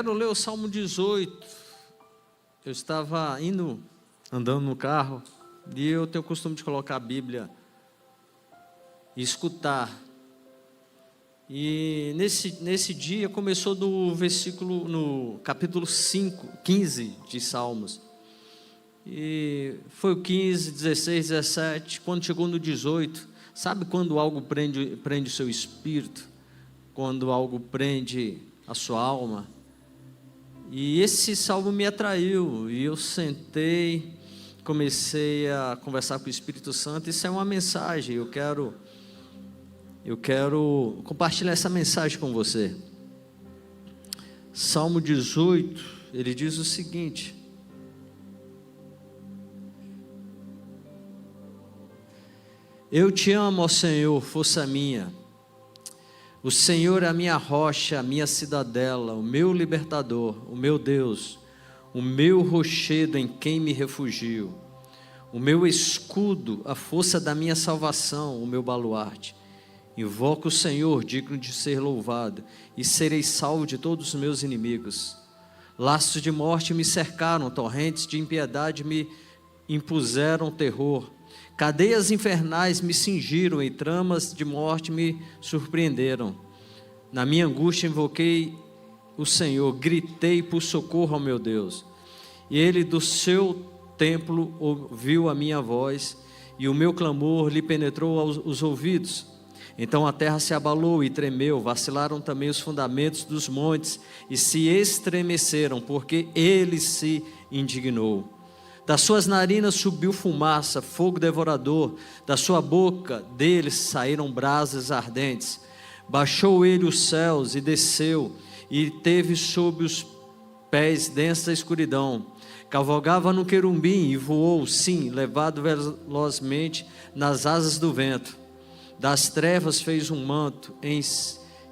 Quero ler o Salmo 18. Eu estava andando no carro, e eu tenho o costume de colocar a Bíblia e escutar. E nesse dia começou no capítulo 15 de Salmos. E foi o 15, 16, 17, quando chegou no 18, sabe quando algo prende o seu espírito? Quando algo prende a sua alma? E esse salmo me atraiu, e eu sentei, comecei a conversar com o Espírito Santo. Isso é uma mensagem, eu quero compartilhar essa mensagem com você. Salmo 18, ele diz o seguinte: eu te amo, ó Senhor, força minha. O Senhor é a minha rocha, a minha cidadela, o meu libertador, o meu Deus, o meu rochedo em quem me refugio, o meu escudo, a força da minha salvação, o meu baluarte. Invoco o Senhor, digno de ser louvado, e serei salvo de todos os meus inimigos. Laços de morte me cercaram, torrentes de impiedade me impuseram terror. Cadeias infernais me cingiram e tramas de morte me surpreenderam. Na minha angústia invoquei o Senhor, gritei por socorro ao meu Deus. E Ele do seu templo ouviu a minha voz, e o meu clamor lhe penetrou os ouvidos. Então a terra se abalou e tremeu, vacilaram também os fundamentos dos montes, e se estremeceram, porque Ele se indignou. Das suas narinas subiu fumaça, fogo devorador, da sua boca deles saíram brasas ardentes. Baixou ele os céus e desceu, e teve sob os pés densa escuridão. Cavalgava no querubim e voou, sim, levado velozmente nas asas do vento. Das trevas fez um manto, em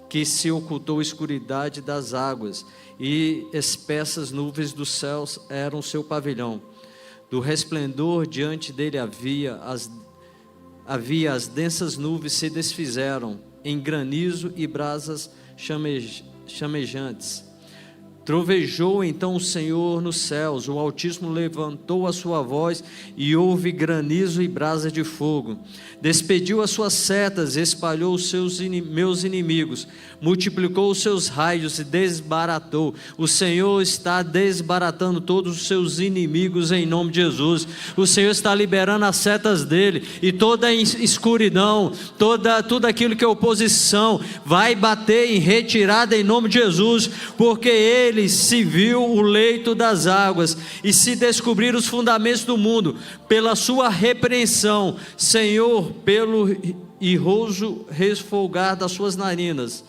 que se ocultou a escuridade das águas, e espessas nuvens dos céus eram seu pavilhão. Do resplendor diante dele havia as densas nuvens se desfizeram em granizo e brasas chamejantes. Trovejou então o Senhor nos céus, o Altíssimo levantou a sua voz e houve granizo e brasa de fogo. Despediu as suas setas, espalhou os meus inimigos, multiplicou os seus raios e desbaratou. O Senhor está desbaratando todos os seus inimigos em nome de Jesus. O Senhor está liberando as setas dele, e toda a escuridão, tudo aquilo que é oposição, vai bater em retirada em nome de Jesus, porque ele se viu o leito das águas e se descobriram os fundamentos do mundo pela sua repreensão. Senhor, pelo irroso resfolgar das suas narinas,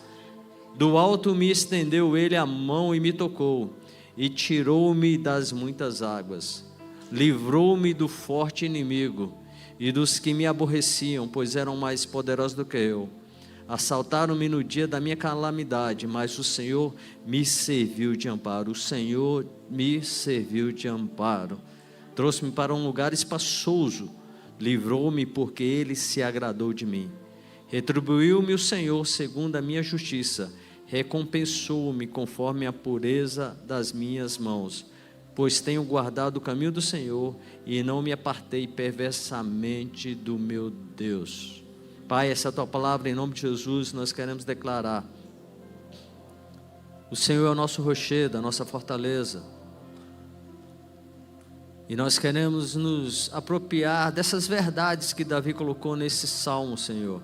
do alto me estendeu ele a mão e me tocou, e tirou-me das muitas águas, livrou-me do forte inimigo e dos que me aborreciam, pois eram mais poderosos do que eu. Assaltaram-me no dia da minha calamidade, mas o Senhor me serviu de amparo. O Senhor me serviu de amparo. Trouxe-me para um lugar espaçoso, livrou-me porque Ele se agradou de mim. Retribuiu-me o Senhor segundo a minha justiça, recompensou-me conforme a pureza das minhas mãos. Pois tenho guardado o caminho do Senhor e não me apartei perversamente do meu Deus. Pai, essa é a tua palavra, em nome de Jesus, nós queremos declarar: o Senhor é o nosso rochedo, a nossa fortaleza, e nós queremos nos apropriar dessas verdades que Davi colocou nesse salmo. Senhor,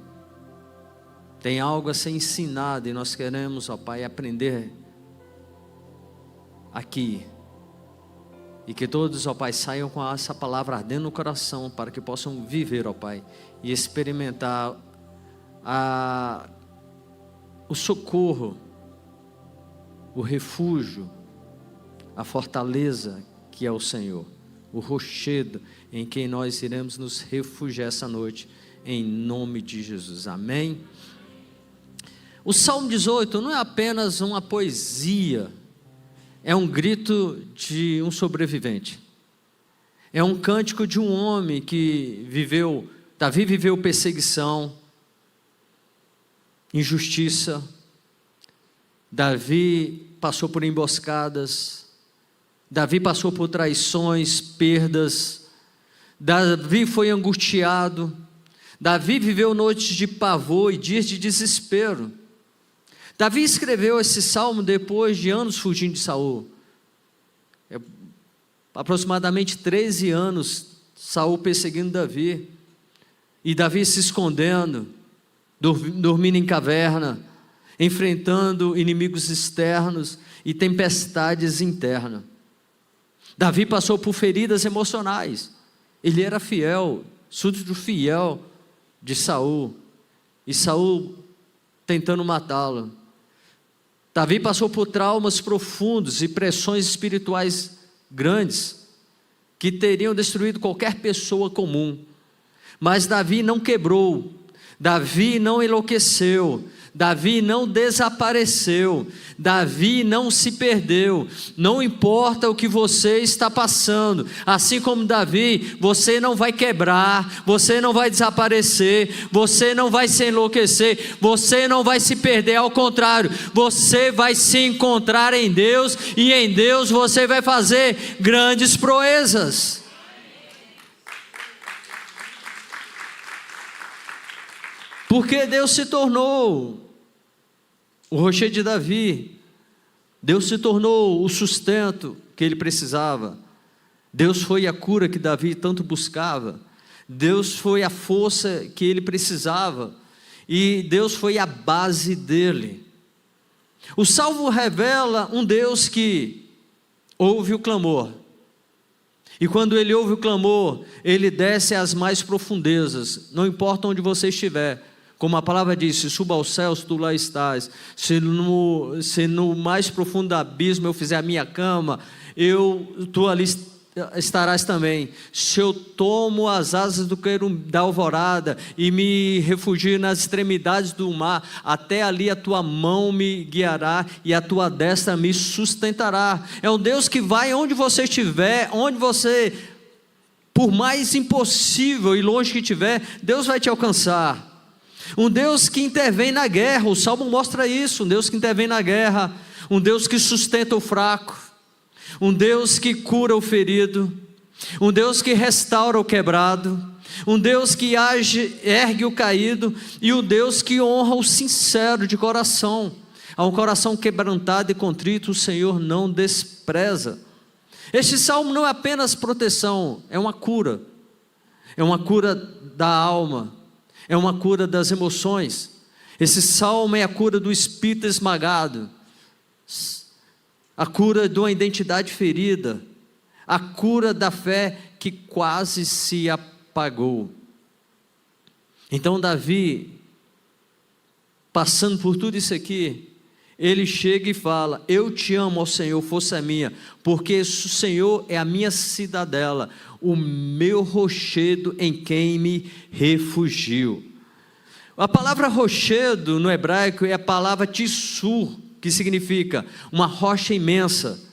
tem algo a ser ensinado, e nós queremos, ó Pai, aprender aqui, e que todos, ó Pai, saiam com essa palavra ardendo no coração, para que possam viver, ó Pai, e experimentar o socorro, o refúgio, a fortaleza que é o Senhor, o rochedo em quem nós iremos nos refugiar essa noite, em nome de Jesus, amém? O Salmo 18 não é apenas uma poesia, é um grito de um sobrevivente, é um cântico de um homem que Davi viveu perseguição, injustiça. Davi passou por emboscadas, Davi passou por traições, perdas, Davi foi angustiado, Davi viveu noites de pavor e dias de desespero. Davi escreveu esse salmo depois de anos fugindo de Saul. Aproximadamente 13 anos Saul perseguindo Davi, e Davi se escondendo, dormindo em caverna, enfrentando inimigos externos e tempestades internas. Davi passou por feridas emocionais. Ele era fiel, súdito fiel de Saul, e Saul tentando matá-lo. Davi passou por traumas profundos e pressões espirituais grandes, que teriam destruído qualquer pessoa comum. Mas Davi não quebrou, Davi não enlouqueceu, Davi não desapareceu, Davi não se perdeu. Não importa o que você está passando, assim como Davi, você não vai quebrar, você não vai desaparecer, você não vai se enlouquecer, você não vai se perder, ao contrário, você vai se encontrar em Deus, e em Deus você vai fazer grandes proezas. Porque Deus se tornou o rochedo de Davi, Deus se tornou o sustento que ele precisava, Deus foi a cura que Davi tanto buscava, Deus foi a força que ele precisava, e Deus foi a base dele. O Salmo revela um Deus que ouve o clamor, e quando ele ouve o clamor, ele desce às mais profundezas, não importa onde você estiver. Como a palavra diz, se suba aos céus, tu lá estás. Se no mais profundo abismo eu fizer a minha cama, tu ali estarás também. Se eu tomo as asas da alvorada e me refugio nas extremidades do mar, até ali a tua mão me guiará e a tua destra me sustentará. É um Deus que vai onde você estiver, onde você, por mais impossível e longe que estiver, Deus vai te alcançar. Um Deus que intervém na guerra, o Salmo mostra isso, um Deus que intervém na guerra, um Deus que sustenta o fraco, um Deus que cura o ferido, um Deus que restaura o quebrado, um Deus que ergue o caído, e um Deus que honra o sincero de coração. A um coração quebrantado e contrito o Senhor não despreza. Este salmo não é apenas proteção, é uma cura da alma, é uma cura das emoções. Esse salmo é a cura do espírito esmagado, a cura de uma identidade ferida, a cura da fé que quase se apagou. Então Davi, passando por tudo isso aqui, ele chega e fala: eu te amo, ó Senhor, força minha, porque o Senhor é a minha cidadela, o meu rochedo em quem me refugio. A palavra rochedo no hebraico é a palavra tissur, que significa uma rocha imensa,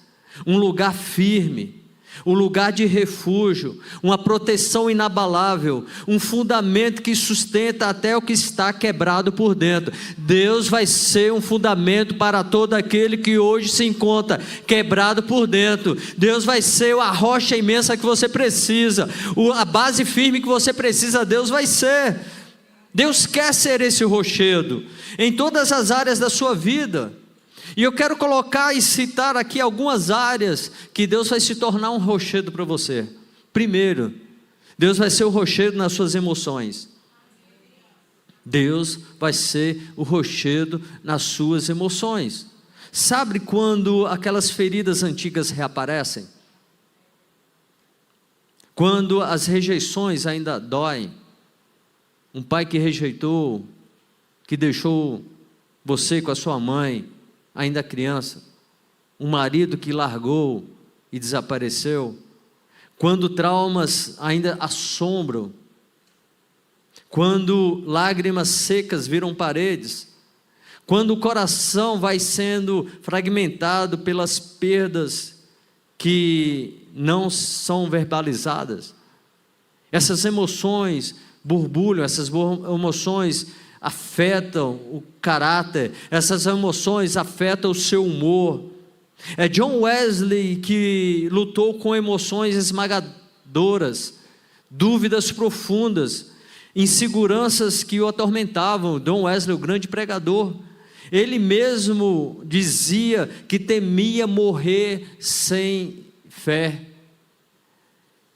um lugar firme, um lugar de refúgio, uma proteção inabalável, um fundamento que sustenta até o que está quebrado por dentro. Deus vai ser um fundamento para todo aquele que hoje se encontra quebrado por dentro. Deus vai ser a rocha imensa que você precisa, a base firme que você precisa. Deus vai ser. Deus quer ser esse rochedo em todas as áreas da sua vida. E eu quero colocar e citar aqui algumas áreas que Deus vai se tornar um rochedo para você. Primeiro, Deus vai ser o rochedo nas suas emoções. Deus vai ser o rochedo nas suas emoções. Sabe quando aquelas feridas antigas reaparecem? Quando as rejeições ainda doem. Um pai que rejeitou, que deixou você com a sua mãe, ainda criança, um marido que largou e desapareceu, quando traumas ainda assombram, quando lágrimas secas viram paredes, quando o coração vai sendo fragmentado pelas perdas que não são verbalizadas, essas emoções borbulham, essas emoções afetam o caráter, essas emoções afetam o seu humor, É John Wesley que lutou com emoções esmagadoras, dúvidas profundas, inseguranças que o atormentavam. John Wesley, o grande pregador, ele mesmo dizia que temia morrer sem fé.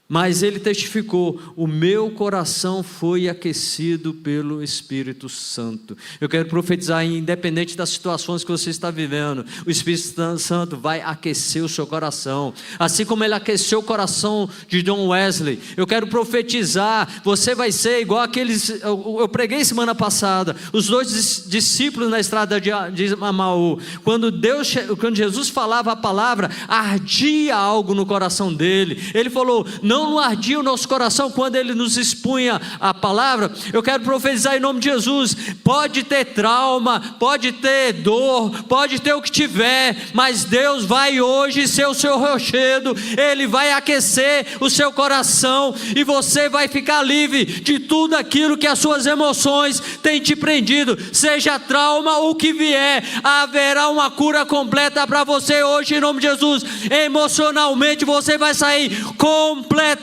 Mas ele testificou: o meu coração foi aquecido pelo Espírito Santo. Eu quero profetizar, independente das situações que você está vivendo, o Espírito Santo vai aquecer o seu coração, assim como ele aqueceu o coração de John Wesley. Eu quero profetizar, você vai ser igual aqueles, eu preguei semana passada, os 2 discípulos na estrada de Emaú. Quando Jesus falava a palavra, ardia algo no coração dele. Ele falou: não ardia o nosso coração quando ele nos expunha a palavra. Eu quero profetizar em nome de Jesus: pode ter trauma, pode ter dor, pode ter o que tiver, mas Deus vai hoje ser o seu rochedo, Ele vai aquecer o seu coração, e você vai ficar livre de tudo aquilo que as suas emoções têm te prendido, seja trauma ou o que vier. Haverá uma cura completa para você hoje em nome de Jesus. Emocionalmente você vai sair completamente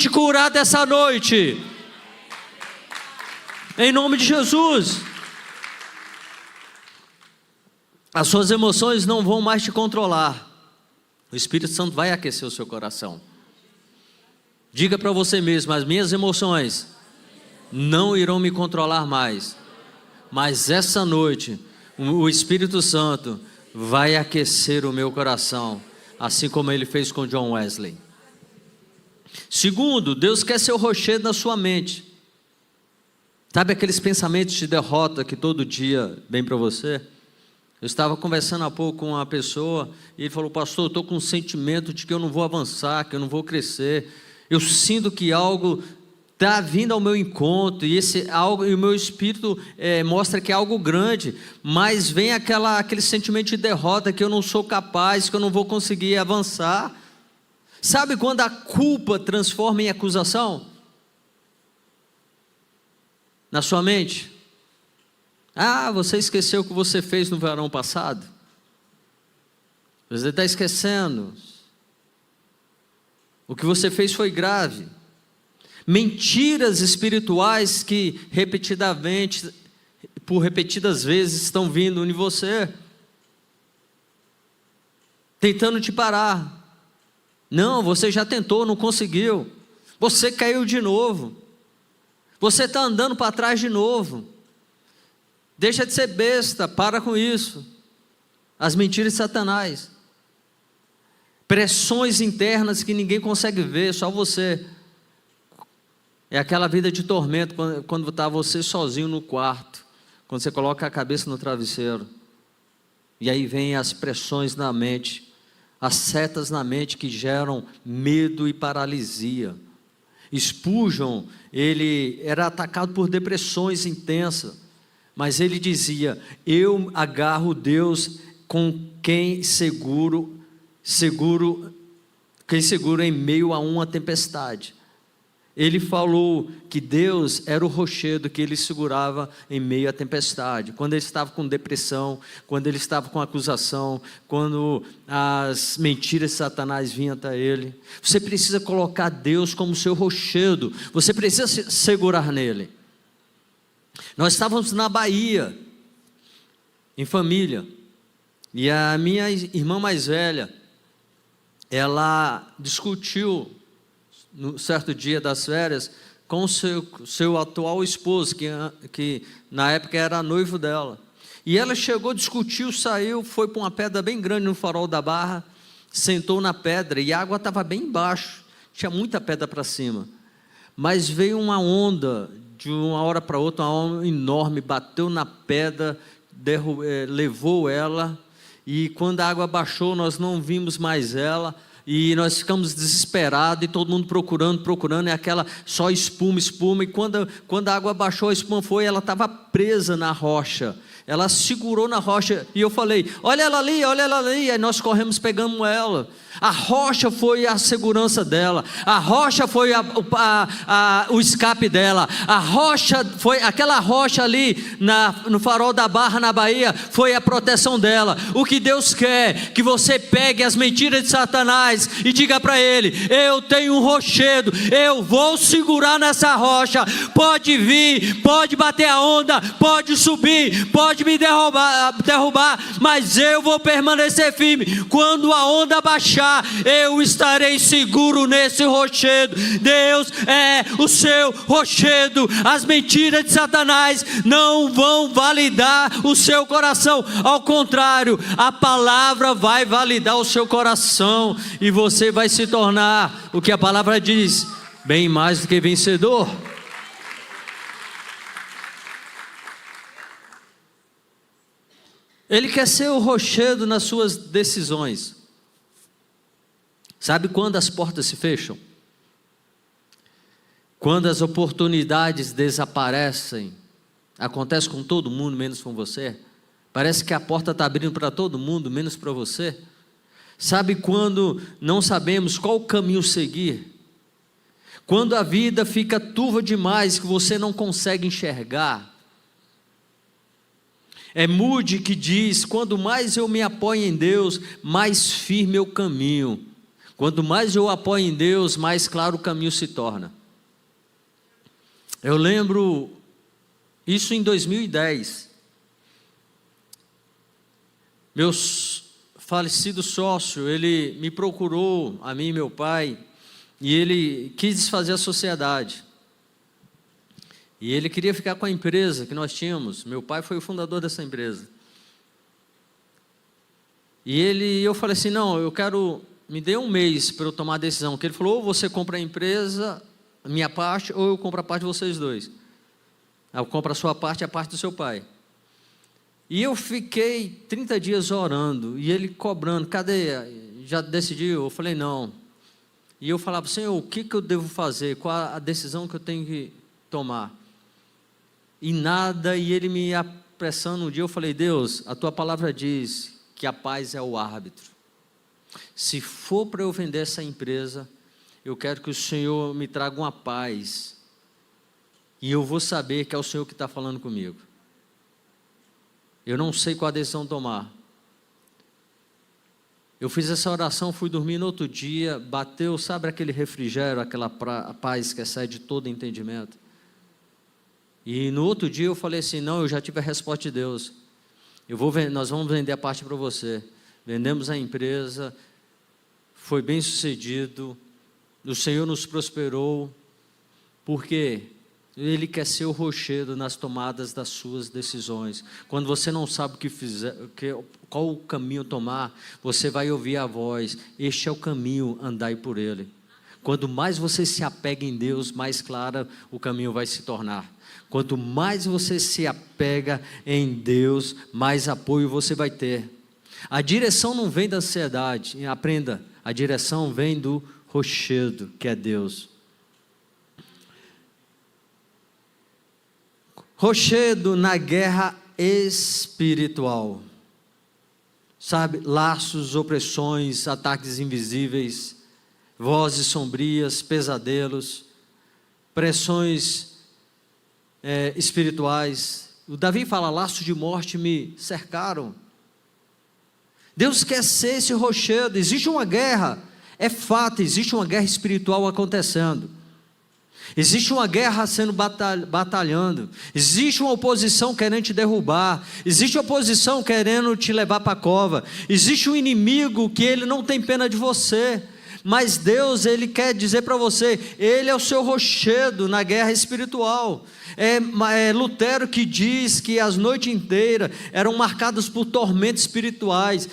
curado essa noite, em nome de Jesus. As suas emoções não vão mais te controlar, o Espírito Santo vai aquecer o seu coração. Diga para você mesmo: as minhas emoções não irão me controlar mais, mas essa noite o Espírito Santo vai aquecer o meu coração, assim como ele fez com John Wesley. Segundo, Deus quer ser o rochedo na sua mente. Sabe aqueles pensamentos de derrota que todo dia vem para você? Eu estava conversando há pouco com uma pessoa, e ele falou: pastor, eu estou com um sentimento de que eu não vou avançar, que eu não vou crescer. Eu sinto que algo está vindo ao meu encontro, e esse algo, e o meu espírito mostra que é algo grande, mas vem aquele sentimento de derrota, que eu não sou capaz, que eu não vou conseguir avançar. Sabe quando a culpa transforma em acusação? Na sua mente. Ah, você esqueceu o que você fez no verão passado? Você está esquecendo. O que você fez foi grave. Mentiras espirituais que por repetidas vezes estão vindo em você, tentando te parar. Não, você já tentou, não conseguiu. Você caiu de novo. Você está andando para trás de novo. Deixa de ser besta, para com isso. As mentiras de Satanás. Pressões internas que ninguém consegue ver, só você. É aquela vida de tormento, quando está você sozinho no quarto, quando você coloca a cabeça no travesseiro, e aí vem as pressões na mente, as setas na mente que geram medo e paralisia. Spurgeon, ele era atacado por depressões intensas, mas ele dizia: eu agarro Deus com quem seguro em meio a uma tempestade. Ele falou que Deus era o rochedo que ele segurava em meio à tempestade. Quando ele estava com depressão, quando ele estava com acusação, quando as mentiras de Satanás vinham até ele. Você precisa colocar Deus como seu rochedo. Você precisa se segurar nele. Nós estávamos na Bahia, em família. E a minha irmã mais velha, ela discutiu no certo dia das férias com o seu atual esposo, que na época era noivo dela. E ela chegou, discutiu, saiu, foi para uma pedra bem grande no farol da Barra, sentou na pedra, e a água estava bem embaixo, tinha muita pedra para cima, mas veio uma onda, de uma hora para outra, uma onda enorme, bateu na pedra, levou ela, e quando a água baixou, nós não vimos mais ela, e nós ficamos desesperados, e todo mundo procurando, é aquela só espuma, e quando a água baixou, a espuma foi, ela estava presa na rocha, ela segurou na rocha, e eu falei: olha ela ali, aí nós corremos, pegamos ela, A rocha foi a segurança dela, a rocha foi o escape dela, a rocha foi, aquela rocha ali no farol da Barra na Bahia, foi a proteção dela. O que Deus quer, que você pegue as mentiras de Satanás e diga para ele: eu tenho um rochedo, eu vou segurar nessa rocha, pode vir, pode bater a onda, pode subir, pode me derrubar, mas eu vou permanecer firme. Quando a onda baixar, eu estarei seguro nesse rochedo. Deus é o seu rochedo. As mentiras de Satanás não vão validar o seu coração, ao contrário, a palavra vai validar o seu coração, e você vai se tornar o que a palavra diz: bem mais do que vencedor. Ele quer ser o rochedo nas suas decisões. Sabe quando as portas se fecham? Quando as oportunidades desaparecem. Acontece com todo mundo, menos com você. Parece que a porta está abrindo para todo mundo, menos para você. Sabe quando não sabemos qual caminho seguir? Quando a vida fica turva demais, que você não consegue enxergar. É Moody que diz: quanto mais eu me apoio em Deus, mais firme eu caminho. Quanto mais eu apoio em Deus, mais claro o caminho se torna. Eu lembro isso em 2010. Meu falecido sócio, ele me procurou, a mim e meu pai, e ele quis desfazer a sociedade. E ele queria ficar com a empresa que nós tínhamos. Meu pai foi o fundador dessa empresa. E eu falei assim: não, eu quero, me dê um mês para eu tomar a decisão. Que ele falou: ou você compra a empresa, a minha parte, ou eu compro a parte de vocês dois. Eu compro a sua parte e a parte do seu pai. E eu fiquei 30 dias orando, e ele cobrando: cadê? Já decidiu? Eu falei: não. E eu falava: Senhor, o que eu devo fazer? Qual a decisão que eu tenho que tomar? E nada, e ele me apressando um dia. Eu falei: Deus, a tua palavra diz que a paz é o árbitro. Se for para eu vender essa empresa, eu quero que o Senhor me traga uma paz, e eu vou saber que é o Senhor que está falando comigo. Eu não sei qual a decisão tomar. Eu fiz essa oração, fui dormir no outro dia, bateu, sabe aquele refrigério, aquela paz que excede todo entendimento. E no outro dia eu falei assim: não, eu já tive a resposta de Deus. Nós vamos vender a parte para você. Vendemos a empresa, foi bem sucedido, o Senhor nos prosperou, porque Ele quer ser o rochedo nas tomadas das suas decisões. Quando você não sabe o que fizer, qual o caminho tomar, você vai ouvir a voz: este é o caminho, andai por ele. Quanto mais você se apega em Deus, mais clara o caminho vai se tornar. Quanto mais você se apega em Deus, mais apoio você vai ter. A direção não vem da ansiedade, aprenda, a direção vem do rochedo, que é Deus. Rochedo na guerra espiritual. Sabe, laços, opressões, ataques invisíveis, vozes sombrias, pesadelos, pressões espirituais. O Davi fala: laços de morte me cercaram. Deus quer ser esse rochedo. Existe uma guerra, é fato, existe uma guerra espiritual acontecendo. Existe uma guerra sendo batalhando. Existe uma oposição querendo te derrubar. Existe oposição querendo te levar para a cova. Existe um inimigo que ele não tem pena de você. Mas Deus, Ele quer dizer para você: Ele é o seu rochedo na guerra espiritual. É Lutero que diz que as noites inteiras eram marcadas por tormentos espirituais.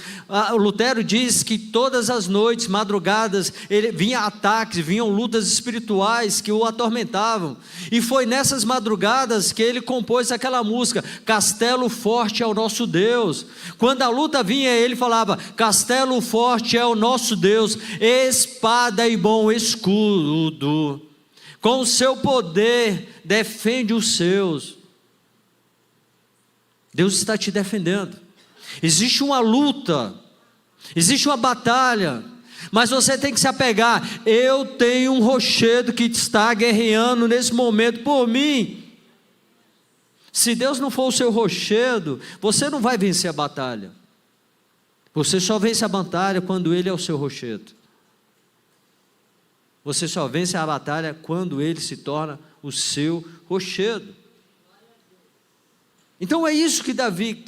Lutero diz que todas as noites, madrugadas, vinham ataques, vinham lutas espirituais que o atormentavam. E foi nessas madrugadas que ele compôs aquela música: Castelo forte é o nosso Deus. Quando a luta vinha, ele falava: Castelo forte é o nosso Deus, espada e bom escudo, com o seu poder defende os seus. Deus está te defendendo. Existe uma luta, existe uma batalha, Mas você tem que se apegar. Eu tenho um rochedo que está guerreando nesse momento por mim. Se Deus não for o seu rochedo, você não vai vencer a batalha. Você só vence a batalha quando Ele é o seu rochedo. Você só vence a batalha quando Ele se torna o seu rochedo. Então é isso que Davi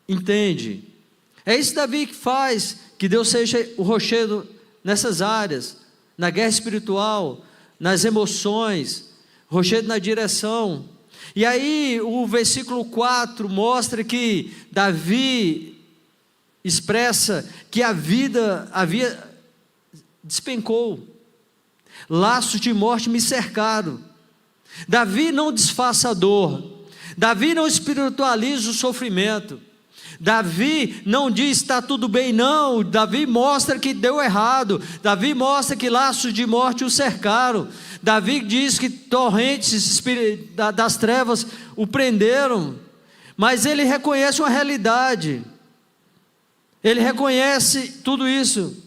entende. É isso que Davi que faz que Deus seja o rochedo nessas áreas, na guerra espiritual, nas emoções, rochedo na direção. E aí o versículo 4 mostra que Davi expressa que a vida despencou, laços de morte me cercaram. Davi não disfarça a dor, Davi não espiritualiza o sofrimento, Davi não diz está tudo bem, não. Davi mostra que deu errado, Davi mostra que laços de morte o cercaram, Davi diz que torrentes das trevas o prenderam, mas ele reconhece uma realidade, ele reconhece tudo isso.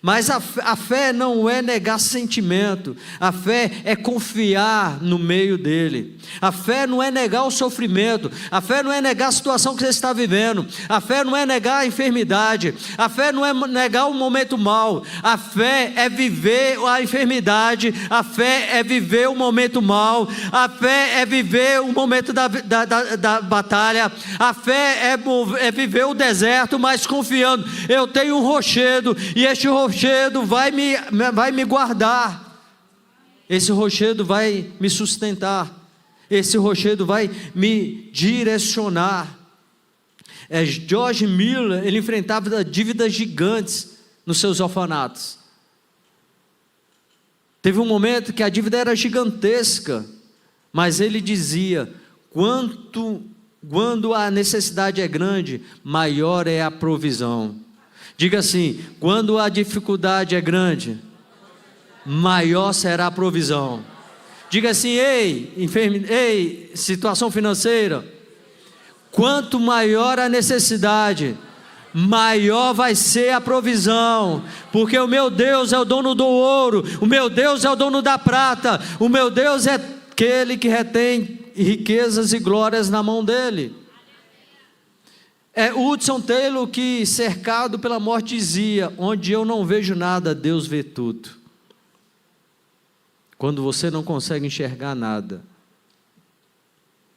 Mas a fé não é negar sentimento, a fé é confiar no meio dele. A fé não é negar o sofrimento, a fé não é negar a situação que você está vivendo, a fé não é negar a enfermidade, a fé não é negar o momento mau, a fé é viver a enfermidade, a fé é viver o momento mau, a fé é viver o momento da batalha, a fé é viver o deserto, mas confiando, eu tenho um rochedo, e este rochedo vai me guardar, esse rochedo vai me sustentar, esse rochedo vai me direcionar. George Miller, ele enfrentava dívidas gigantes nos seus orfanatos. Teve um momento que a dívida era gigantesca, mas ele dizia, quando a necessidade é grande, maior é a provisão. Diga assim, quando a dificuldade é grande, maior será a provisão. Diga assim, ei, situação financeira, quanto maior a necessidade, maior vai ser a provisão, porque o meu Deus é o dono do ouro, o meu Deus é o dono da prata, o meu Deus é aquele que retém riquezas e glórias na mão dele. Hudson Taylor, que cercado pela morte dizia, onde eu não vejo nada, Deus vê tudo. Quando você não consegue enxergar nada,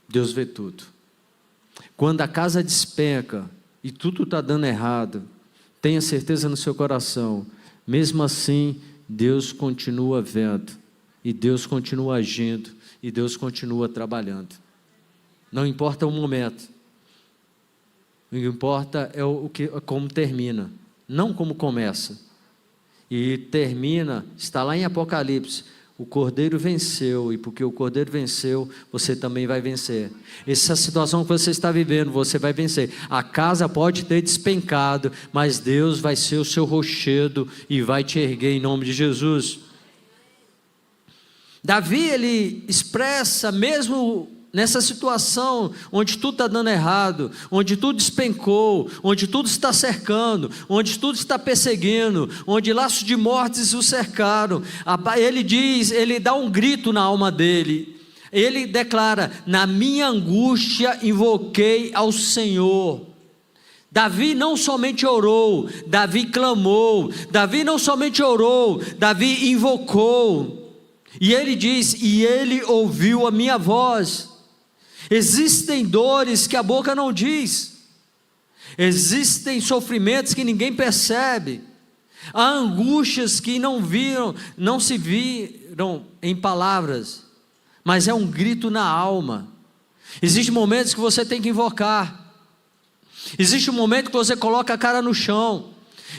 Deus vê tudo. Quando a casa despenca e tudo está dando errado, tenha certeza no seu coração, mesmo assim Deus continua vendo, e Deus continua agindo, e Deus continua trabalhando. Não importa o momento, o que importa é como termina, não como começa. E termina, está lá em Apocalipse, o Cordeiro venceu, e porque o Cordeiro venceu, você também vai vencer. Essa situação que você está vivendo, você vai vencer. A casa pode ter despencado, mas Deus vai ser o seu rochedo e vai te erguer em nome de Jesus. Davi, ele expressa, mesmo nessa situação, onde tudo está dando errado, onde tudo despencou, onde tudo está cercando, onde tudo está perseguindo, onde laços de mortes o cercaram, ele diz, ele dá um grito na alma dele, ele declara, na minha angústia invoquei ao Senhor. Davi não somente orou, Davi clamou, Davi não somente orou, Davi invocou, e ele diz, e ele ouviu a minha voz. Existem dores que a boca não diz, existem sofrimentos que ninguém percebe, há angústias que não se viram em palavras, mas é um grito na alma. Existem momentos que você tem que invocar, existe um momento que você coloca a cara no chão,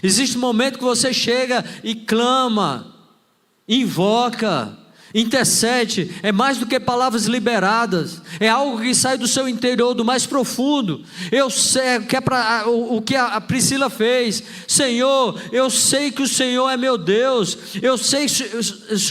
existe um momento que você chega e clama, invoca, Intercede é mais do que palavras liberadas, é algo que sai do seu interior, do mais profundo. Eu sei que é o que a Priscila fez. Senhor, eu sei que o Senhor é meu Deus, eu sei se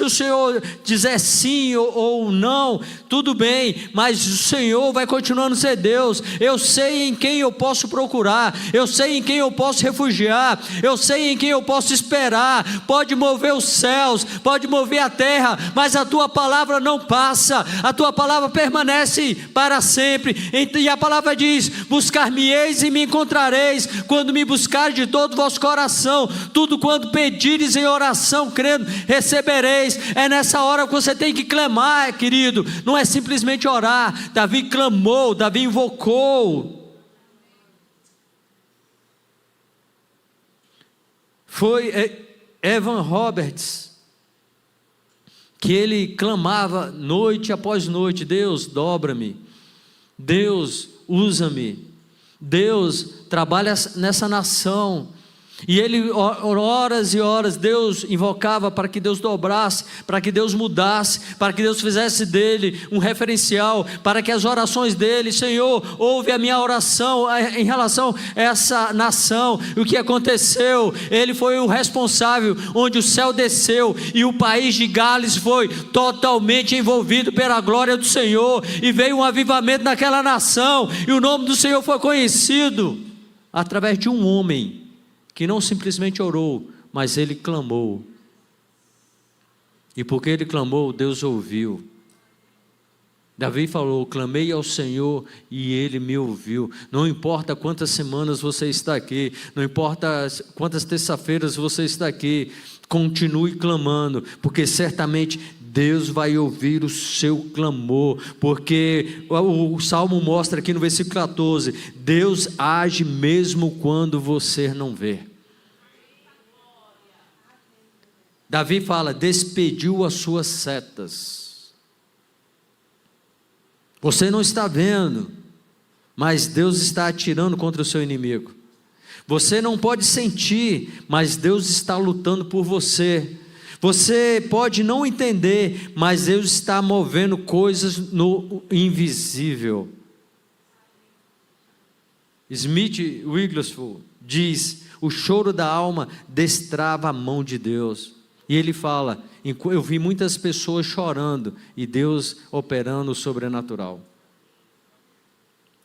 o Senhor dizer sim ou não, tudo bem, mas o Senhor vai continuando a ser Deus. Eu sei em quem eu posso procurar, eu sei em quem eu posso refugiar, eu sei em quem eu posso esperar. Pode mover os céus, pode mover a terra, mas a tua palavra não passa, a tua palavra permanece para sempre. E a palavra diz: buscar-me-eis e me encontrareis, quando me buscar de todo o vosso coração. Tudo quanto pedires em oração, crendo, recebereis. É nessa hora que você tem que clamar, querido, não é simplesmente orar. Davi clamou, Davi invocou. Foi Evan Roberts que ele clamava noite após noite: Deus, dobra-me, Deus, usa-me, Deus, trabalha nessa nação. E ele, horas e horas, Deus invocava para que Deus dobrasse, para que Deus mudasse, para que Deus fizesse dele um referencial, para que as orações dele: Senhor, ouve a minha oração em relação a essa nação. O que aconteceu? Ele foi o responsável, onde o céu desceu e o país de Gales foi totalmente envolvido pela glória do Senhor, e veio um avivamento naquela nação, e o nome do Senhor foi conhecido através de um homem que não simplesmente orou, mas ele clamou. E porque ele clamou, Deus ouviu. Davi falou: clamei ao Senhor e Ele me ouviu. Não importa quantas semanas você está aqui, não importa quantas terça-feiras você está aqui, continue clamando, porque certamente Deus vai ouvir o seu clamor, porque o Salmo mostra aqui no versículo 14, Deus age mesmo quando você não vê. Davi fala: despediu as suas setas. Você não está vendo, mas Deus está atirando contra o seu inimigo. Você não pode sentir, mas Deus está lutando por você. Você pode não entender, mas Deus está movendo coisas no invisível. Smith Wigglesworth diz: o choro da alma destrava a mão de Deus. E ele fala: eu vi muitas pessoas chorando e Deus operando o sobrenatural.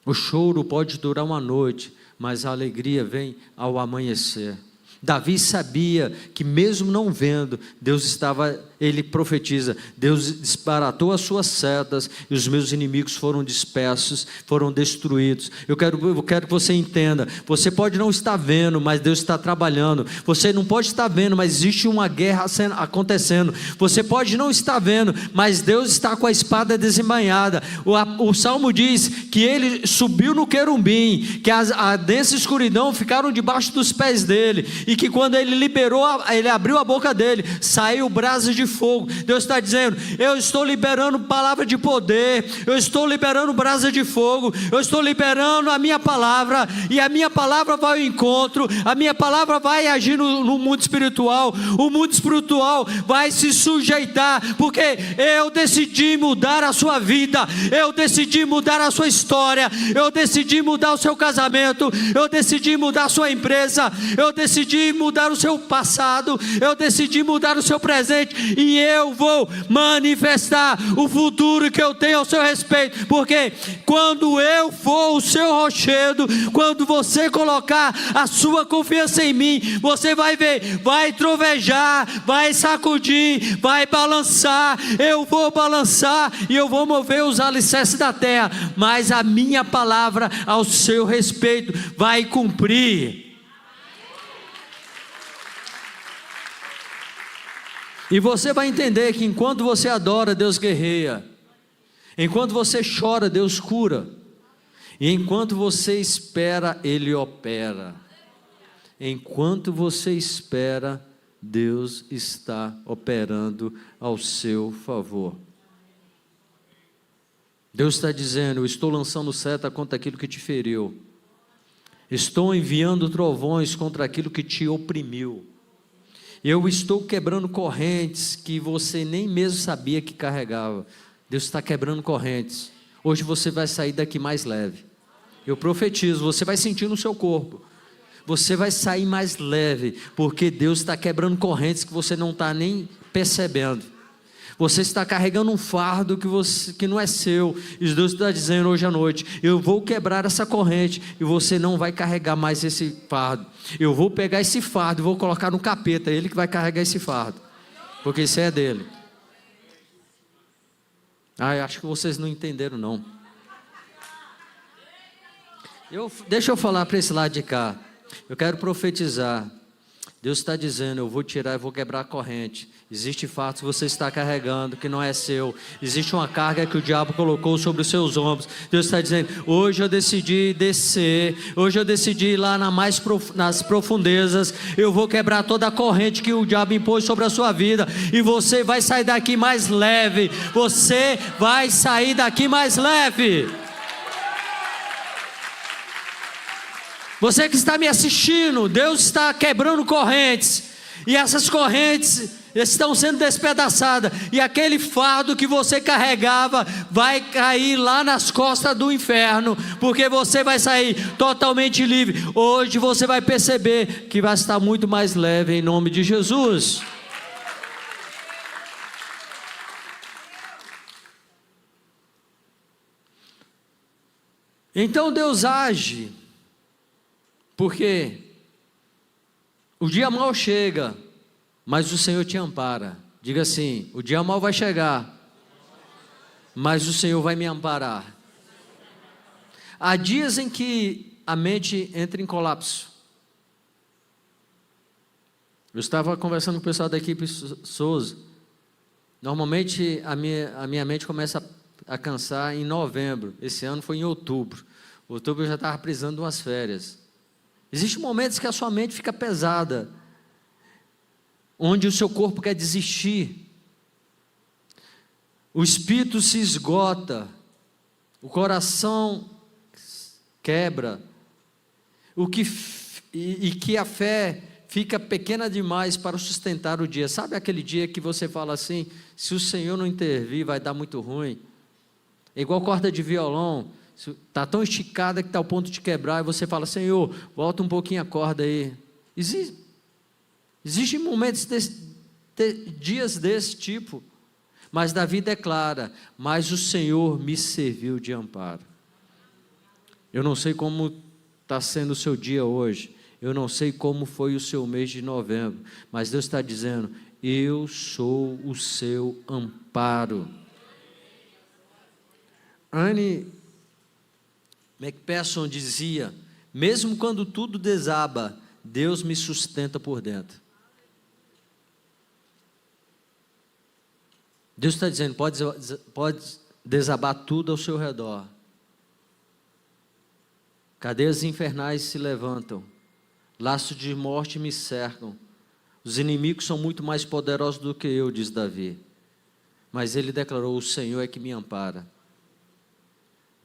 O choro pode durar uma noite, mas a alegria vem ao amanhecer. Davi sabia que mesmo não vendo, Deus estava, ele profetiza: Deus disparatou as suas setas e os meus inimigos foram dispersos, foram destruídos. Eu quero que você entenda, você pode não estar vendo, mas Deus está trabalhando. Você não pode estar vendo, mas existe uma guerra acontecendo. Você pode não estar vendo, mas Deus está com a espada desembainhada. O Salmo diz que ele subiu no querubim, que a densa escuridão ficaram debaixo dos pés dele, e que quando ele liberou, ele abriu a boca dele, saiu brasa de fogo. Deus está dizendo: eu estou liberando palavra de poder, eu estou liberando brasa de fogo, eu estou liberando a minha palavra, e a minha palavra vai ao encontro, a minha palavra vai agir no mundo espiritual. O mundo espiritual vai se sujeitar, porque eu decidi mudar a sua vida, eu decidi mudar a sua história, eu decidi mudar o seu casamento, eu decidi mudar a sua empresa, eu decidi mudar o seu passado, eu decidi mudar o seu presente, e eu vou manifestar o futuro que eu tenho ao seu respeito, porque quando eu for o seu rochedo, quando você colocar a sua confiança em mim, você vai ver, vai trovejar, vai sacudir, vai balançar, eu vou balançar e eu vou mover os alicerces da terra, mas a minha palavra ao seu respeito vai cumprir. E você vai entender que enquanto você adora, Deus guerreia. Enquanto você chora, Deus cura. E enquanto você espera, Ele opera. Enquanto você espera, Deus está operando ao seu favor. Deus está dizendo: eu estou lançando seta contra aquilo que te feriu. Estou enviando trovões contra aquilo que te oprimiu. Eu estou quebrando correntes que você nem mesmo sabia que carregava. Deus está quebrando correntes. Hoje você vai sair daqui mais leve. Eu profetizo, você vai sentir no seu corpo. Você vai sair mais leve, porque Deus está quebrando correntes que você não está nem percebendo. Você está carregando um fardo que não é seu, e Deus está dizendo hoje à noite: eu vou quebrar essa corrente, e você não vai carregar mais esse fardo. Eu vou pegar esse fardo e vou colocar no capeta, ele que vai carregar esse fardo, porque isso é dele. Eu acho que vocês não entenderam não. Deixa eu falar para esse lado de cá. Eu quero profetizar. Deus está dizendo: eu vou tirar, eu vou quebrar a corrente. Existe fato que você está carregando que não é seu. Existe uma carga que o diabo colocou sobre os seus ombros. Deus está dizendo: hoje eu decidi descer. Hoje eu decidi ir lá nas profundezas. Eu vou quebrar toda a corrente que o diabo impôs sobre a sua vida. E você vai sair daqui mais leve. Você vai sair daqui mais leve. Você que está me assistindo, Deus está quebrando correntes, e essas correntes estão sendo despedaçadas, e aquele fardo que você carregava vai cair lá nas costas do inferno, porque você vai sair totalmente livre. Hoje você vai perceber que vai estar muito mais leve, em nome de Jesus. Então Deus age, porque o dia mau chega, mas o Senhor te ampara. Diga assim: o dia mau vai chegar, mas o Senhor vai me amparar. Há dias em que a mente entra em colapso. Eu estava conversando com o pessoal da equipe Souza. Normalmente a minha mente começa a cansar em novembro. Esse ano foi em outubro. Outubro eu já estava precisando de umas férias. Existem momentos que a sua mente fica pesada, onde o seu corpo quer desistir, o espírito se esgota, o coração quebra, e que a fé fica pequena demais para sustentar o dia. Sabe aquele dia que você fala assim: se o Senhor não intervir vai dar muito ruim? É igual corda de violão. Está tão esticada que está ao ponto de quebrar, e você fala: Senhor, volta um pouquinho a corda aí. Existem momentos, dias desse tipo, mas Davi declara: mas o Senhor me serviu de amparo. Eu não sei como está sendo o seu dia hoje, eu não sei como foi o seu mês de novembro, mas Deus está dizendo: eu sou o seu amparo. Anne McPherson dizia: mesmo quando tudo desaba, Deus me sustenta por dentro. Deus está dizendo: pode desabar tudo ao seu redor. Cadeias infernais se levantam, laços de morte me cercam. Os inimigos são muito mais poderosos do que eu, diz Davi. Mas ele declarou: o Senhor é que me ampara.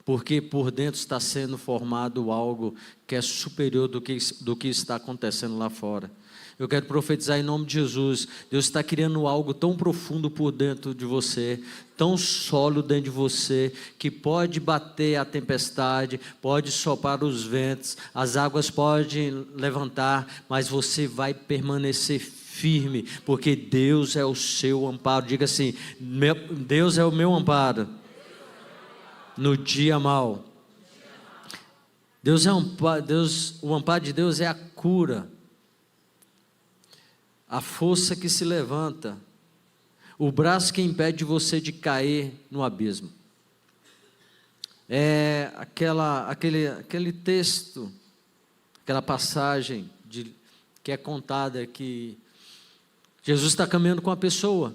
Porque por dentro está sendo formado algo que é superior do que está acontecendo lá fora. Eu quero profetizar em nome de Jesus: Deus está criando algo tão profundo por dentro de você, tão sólido dentro de você, que pode bater a tempestade, pode soprar os ventos, as águas podem levantar, mas você vai permanecer firme, porque Deus é o seu amparo. Diga assim: Deus é o meu amparo no dia mau. O amparo de Deus é a cura, a força que se levanta, o braço que impede você de cair no abismo. É aquele texto, aquela passagem que é contada, que Jesus está caminhando com a pessoa,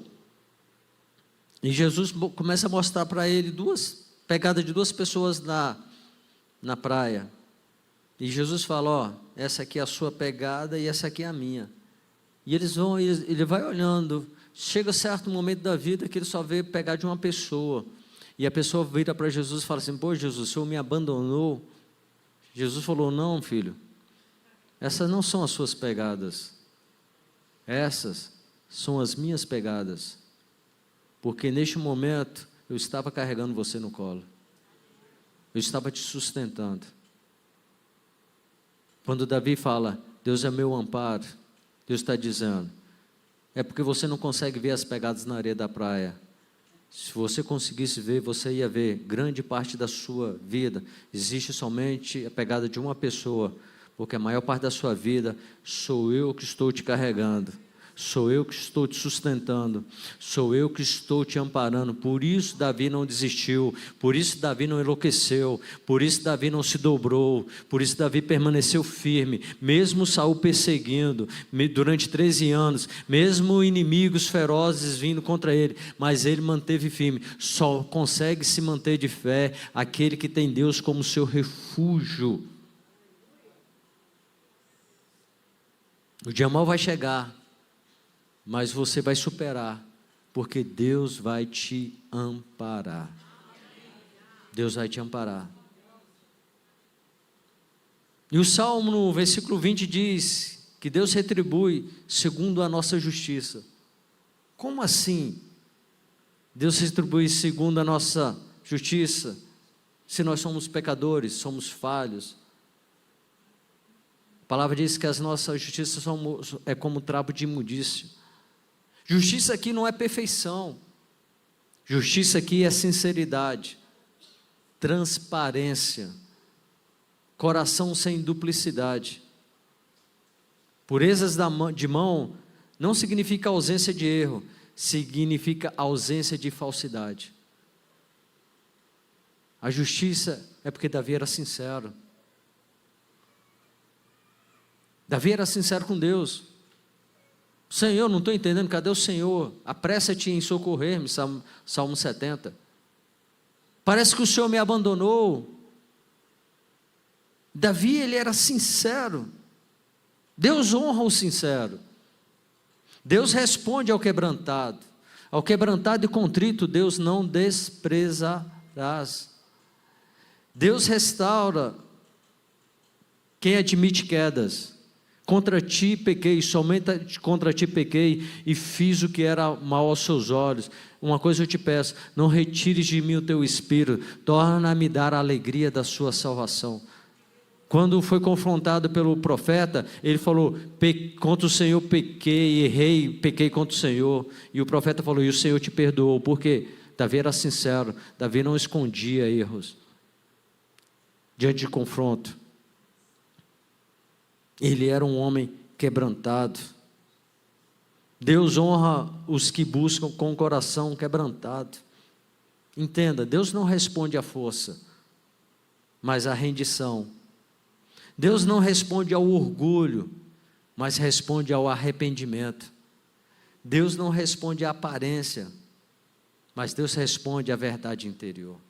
e Jesus começa a mostrar para ele pegada de duas pessoas na praia, e Jesus fala: essa aqui é a sua pegada e essa aqui é a minha. E ele vai olhando, chega certo momento da vida que ele só vê pegar de uma pessoa, e a pessoa vira para Jesus e fala assim: pô, Jesus, o Senhor me abandonou? Jesus falou: não, filho, essas não são as suas pegadas, essas são as minhas pegadas, porque neste momento eu estava carregando você no colo, eu estava te sustentando. Quando Davi fala, Deus é meu amparo, Deus está dizendo, é porque você não consegue ver as pegadas na areia da praia. Se você conseguisse ver, você ia ver, grande parte da sua vida, existe somente a pegada de uma pessoa, porque a maior parte da sua vida, sou eu que estou te carregando, sou eu que estou te sustentando, sou eu que estou te amparando. Por isso Davi não desistiu, por isso Davi não enlouqueceu, por isso Davi não se dobrou, por isso Davi permaneceu firme, mesmo Saul perseguindo, durante 13 anos, mesmo inimigos ferozes vindo contra ele, mas ele manteve firme. Só consegue se manter de fé aquele que tem Deus como seu refúgio. O dia mau vai chegar, mas você vai superar, porque Deus vai te amparar. Deus vai te amparar. E o Salmo, no versículo 20, diz que Deus retribui segundo a nossa justiça. Como assim? Deus retribui segundo a nossa justiça, se nós somos pecadores, somos falhos. A palavra diz que as nossas justiças é como trapo de imundício. Justiça aqui não é perfeição, justiça aqui é sinceridade, transparência, coração sem duplicidade. Purezas de mão não significa ausência de erro, significa ausência de falsidade. A justiça é porque Davi era sincero. Davi era sincero com Deus. Senhor, não estou entendendo, cadê o Senhor? Apressa-te em socorrer-me, Salmo 70. Parece que o Senhor me abandonou. Davi, ele era sincero. Deus honra o sincero. Deus responde ao quebrantado e contrito, Deus não desprezarás. Deus restaura quem admite quedas. Contra ti pequei, somente contra ti pequei e fiz o que era mal aos seus olhos. Uma coisa eu te peço, não retires de mim o teu espírito, torna-me dar a alegria da sua salvação. Quando foi confrontado pelo profeta, ele falou, contra o Senhor pequei, errei, pequei contra o Senhor. E o profeta falou, e o Senhor te perdoou, porque Davi era sincero, Davi não escondia erros. Diante de confronto, ele era um homem quebrantado. Deus honra os que buscam com o coração quebrantado. Entenda, Deus não responde à força, mas à rendição. Deus não responde ao orgulho, mas responde ao arrependimento. Deus não responde à aparência, mas Deus responde à verdade interior.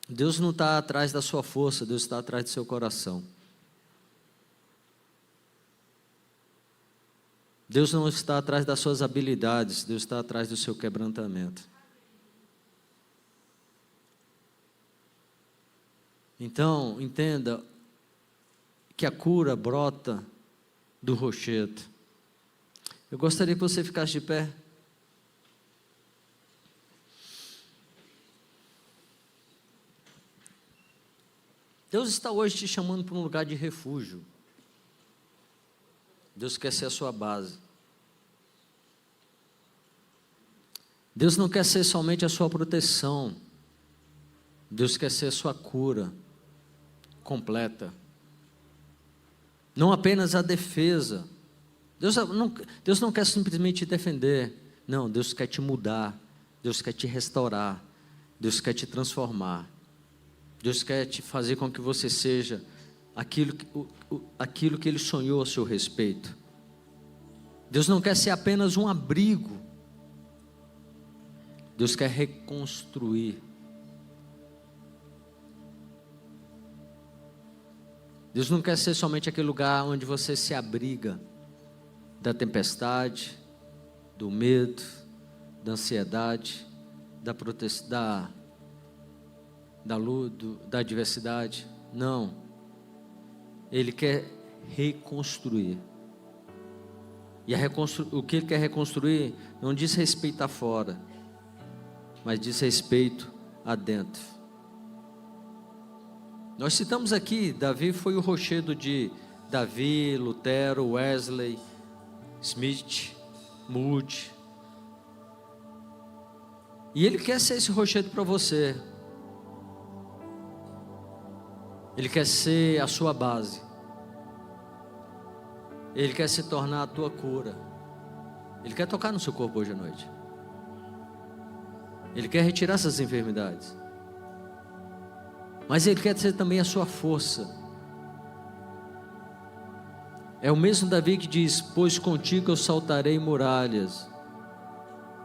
Deus não está atrás da sua força, Deus está atrás do seu coração. Deus não está atrás das suas habilidades, Deus está atrás do seu quebrantamento. Então, entenda que a cura brota do rochedo. Eu gostaria que você ficasse de pé. Deus está hoje te chamando para um lugar de refúgio. Deus quer ser a sua base. Deus não quer ser somente a sua proteção. Deus quer ser a sua cura completa. Não apenas a defesa. Deus não quer simplesmente te defender. Não, Deus quer te mudar. Deus quer te restaurar. Deus quer te transformar. Deus quer te fazer com que você seja aquilo que Ele sonhou a seu respeito. Deus não quer ser apenas um abrigo. Deus quer reconstruir. Deus não quer ser somente aquele lugar onde você se abriga da tempestade, do medo, da ansiedade, da adversidade. Não. Ele quer reconstruir. E o que ele quer reconstruir não diz respeito a fora, mas diz respeito a dentro. Nós citamos aqui, Davi foi o rochedo de Davi, Lutero, Wesley, Smith, Moody. E ele quer ser esse rochedo para você. Ele quer ser a sua base. Ele quer se tornar a tua cura. Ele quer tocar no seu corpo hoje à noite. Ele quer retirar essas enfermidades. Mas Ele quer ser também a sua força. É o mesmo Davi que diz: pois contigo eu saltarei muralhas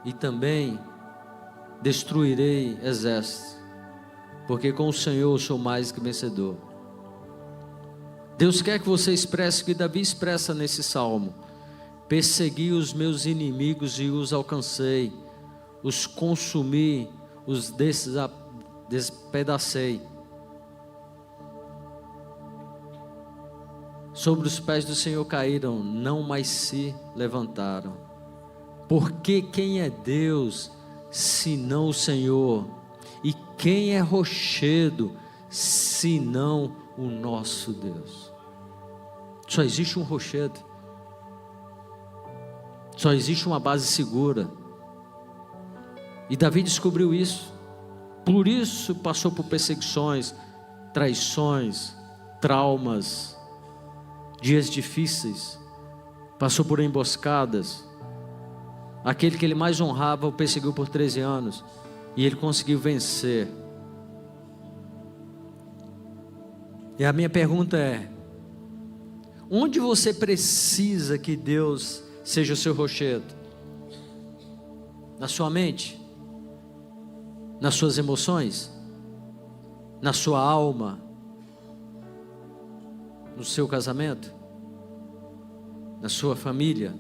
e também destruirei exércitos, porque com o Senhor eu sou mais que vencedor. Deus quer que você expresse o que Davi expressa nesse salmo: persegui os meus inimigos e os alcancei, os consumi, os despedacei. Sobre os pés do Senhor caíram, não mais se levantaram. Porque quem é Deus senão o Senhor? E quem é rochedo senão o nosso Deus? Só existe um rochedo. Só existe uma base segura. E Davi descobriu isso. Por isso passou por perseguições, traições, traumas, dias difíceis. Passou por emboscadas. Aquele que ele mais honrava o perseguiu por 13 anos. E ele conseguiu vencer. E a minha pergunta é: onde você precisa que Deus seja o seu rochedo? Na sua mente? Nas suas emoções? Na sua alma? No seu casamento? Na sua família?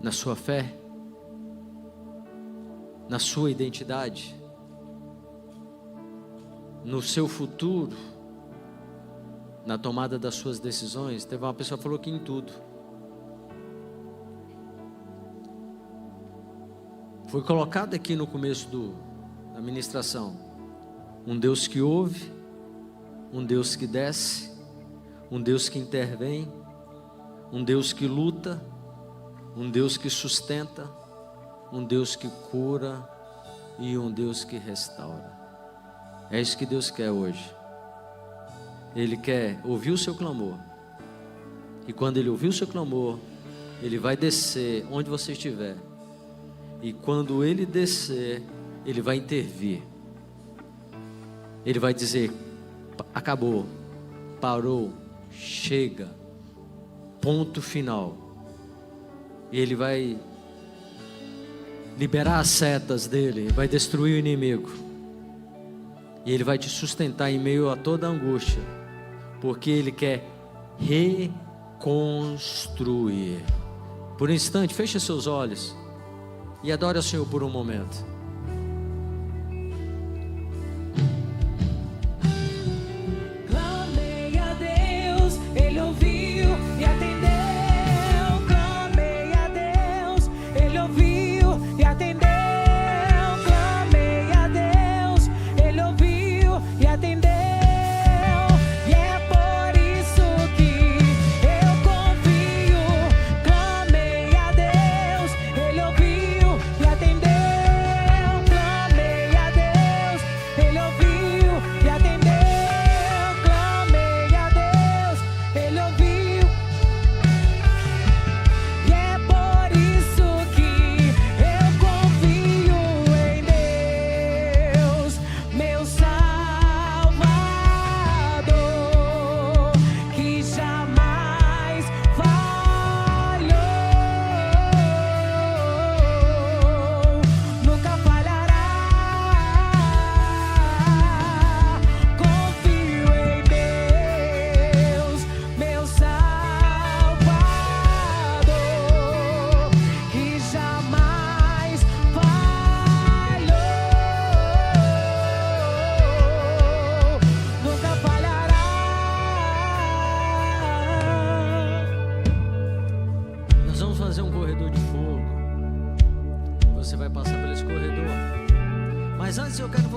Na sua fé? Na sua identidade? No seu futuro? Na tomada das suas decisões? Teve uma pessoa que falou que em tudo. Foi colocado aqui no começo da ministração: um Deus que ouve, um Deus que desce, um Deus que intervém, um Deus que luta, um Deus que sustenta, um Deus que cura e um Deus que restaura. É isso que Deus quer hoje. Ele quer ouvir o seu clamor. E quando Ele ouvir o seu clamor, Ele vai descer onde você estiver. E quando Ele descer, Ele vai intervir. Ele vai dizer: acabou, parou, chega, ponto final. E Ele vai liberar as setas dele, vai destruir o inimigo. E Ele vai te sustentar em meio a toda a angústia, porque Ele quer reconstruir. Por um instante, feche seus olhos e adore ao Senhor por um momento. Clamei a Deus, Ele ouviu e atendeu. Clamei a Deus, Ele ouviu e atendeu. Clamei a Deus, Ele ouviu e atendeu. E é por isso que eu confio. Clamei a Deus, Ele ouviu e atendeu.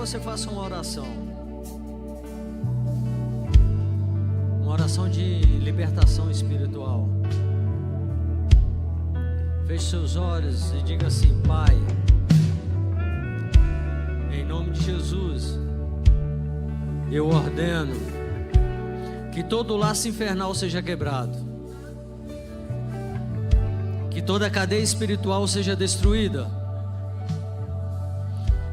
você faça uma oração de libertação espiritual. Feche seus olhos e diga assim: Pai, em nome de Jesus, eu ordeno que todo laço infernal seja quebrado, que toda cadeia espiritual seja destruída,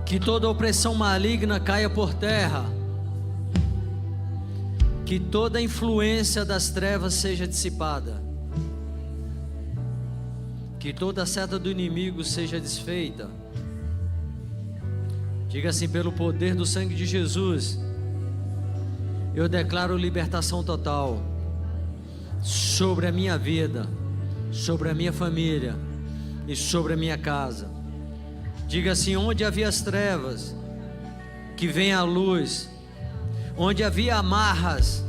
que toda opressão maligna caia por terra, que toda influência das trevas seja dissipada, que toda seta do inimigo seja desfeita. Diga assim: pelo poder do sangue de Jesus, eu declaro libertação total sobre a minha vida, sobre a minha família e sobre a minha casa. Diga assim: onde havia as trevas, que venha a luz. Onde havia amarras,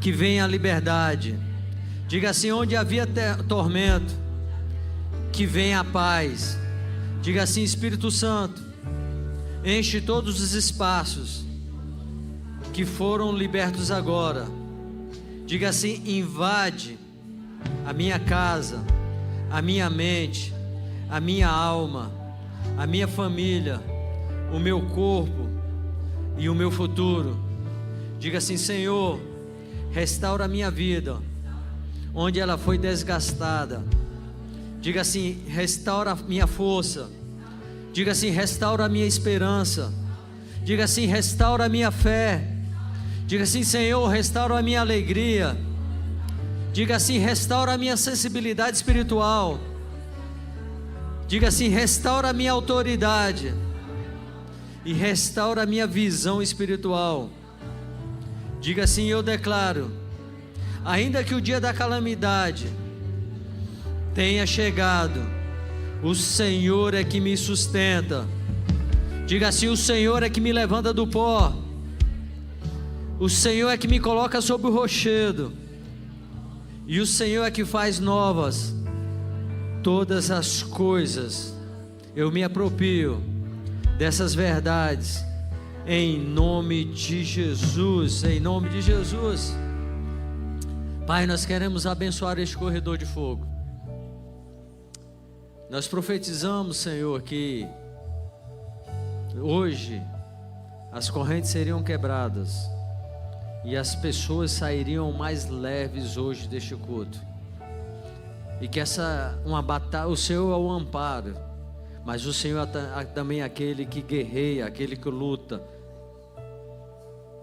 que venha a liberdade. Diga assim: onde havia tormento, que venha a paz. Diga assim: Espírito Santo, enche todos os espaços que foram libertos agora. Diga assim: invade a minha casa, a minha mente, a minha alma, a minha família, o meu corpo e o meu futuro. Diga assim: Senhor, restaura a minha vida onde ela foi desgastada. Diga assim: restaura a minha força. Diga assim: restaura a minha esperança. Diga assim: restaura a minha fé. Diga assim: Senhor, restaura a minha alegria. Diga assim: restaura a minha sensibilidade espiritual. Diga assim: restaura a minha autoridade e restaura a minha visão espiritual. Diga assim: eu declaro, ainda que o dia da calamidade tenha chegado, o Senhor é que me sustenta. Diga assim: o Senhor é que me levanta do pó, o Senhor é que me coloca sobre o rochedo, e o Senhor é que faz novas todas as coisas. Eu me aproprio dessas verdades, em nome de Jesus, em nome de Jesus. Pai, nós queremos abençoar este corredor de fogo. Nós profetizamos, Senhor, que hoje as correntes seriam quebradas e as pessoas sairiam mais leves hoje deste culto. E que uma batalha, o Senhor é o amparo, mas o Senhor é também aquele que guerreia, aquele que luta,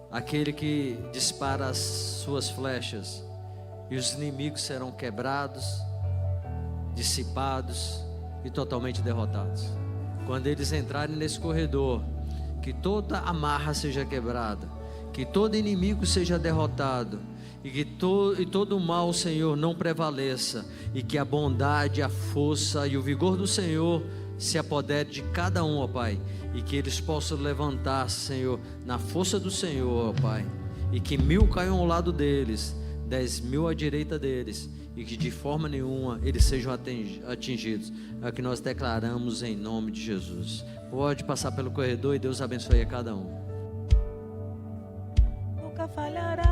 aquele que dispara as suas flechas, e os inimigos serão quebrados, dissipados e totalmente derrotados. Quando eles entrarem nesse corredor, que toda amarra seja quebrada, que todo inimigo seja derrotado, e que todo o mal, Senhor, não prevaleça, e que a bondade, a força e o vigor do Senhor se apodere de cada um, ó Pai, e que eles possam levantar, Senhor, na força do Senhor, ó Pai, e que 1000 caiam ao lado deles, 10.000 à direita deles, e que de forma nenhuma eles sejam atingidos. É o que nós declaramos em nome de Jesus. Pode passar pelo corredor e Deus abençoe a cada um. Nunca falhará.